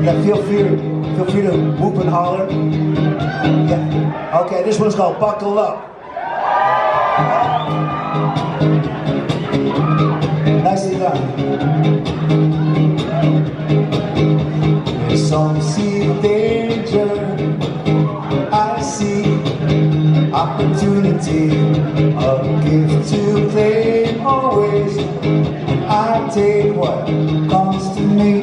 Yeah, feel free to whoop and holler. Yeah. Okay, this one's called Buckle Up. Nicely done. Some see danger, I see opportunity, a gift to claim always. I take what comes to me,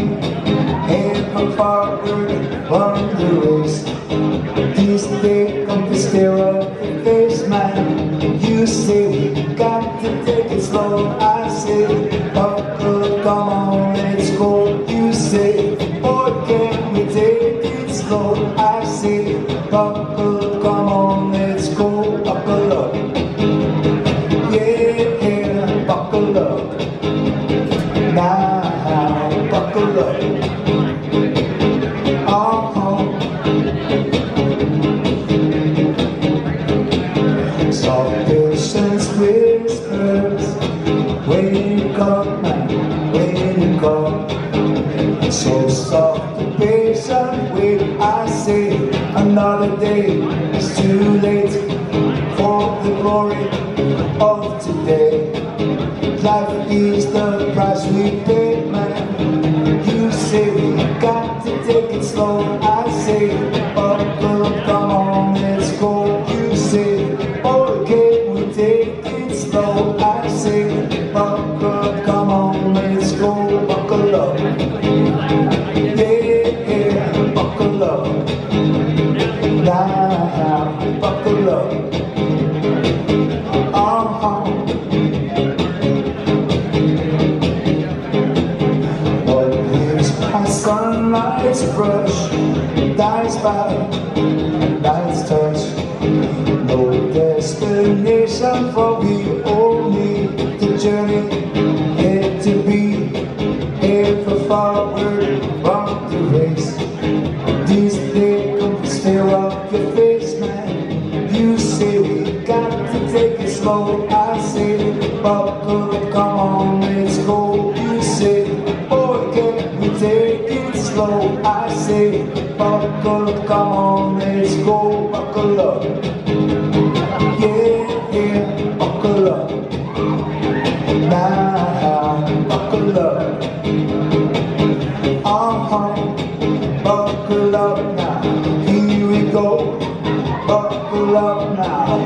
and from forward run the race. This day come to stare up the face, man. You say we got to take it slow. I say, buckle, come on, let's go. You say, boy, can we take it slow? I say, buckle, come on, let's go. Buckle up, yeah, buckle up. Now, buckle up. Soft patience whispers, wake up man, wake up. So soft and patient, wait, I say, another day is too late for the glory of today. Life is the price we pay, man. You say we got to take it slow. I say, buckle, come on, let's go. You say, okay, we take it slow. I say, buckle, come on, let's go. Buckle up, yeah, buckle up. Now, buckle up. Sunlight's brush dies by night's touch. No destination, for we only the journey yet to be. Ever forward from the race. This day come to stare up your face, man. You say we got to take it slow. I say, buckle, come on, let's go. You say, oh, can we take it slow? I say, buckle, come on, let's go. Buckle up, yeah, buckle up. Now, buckle up. Buckle up now, here we go. Buckle up now,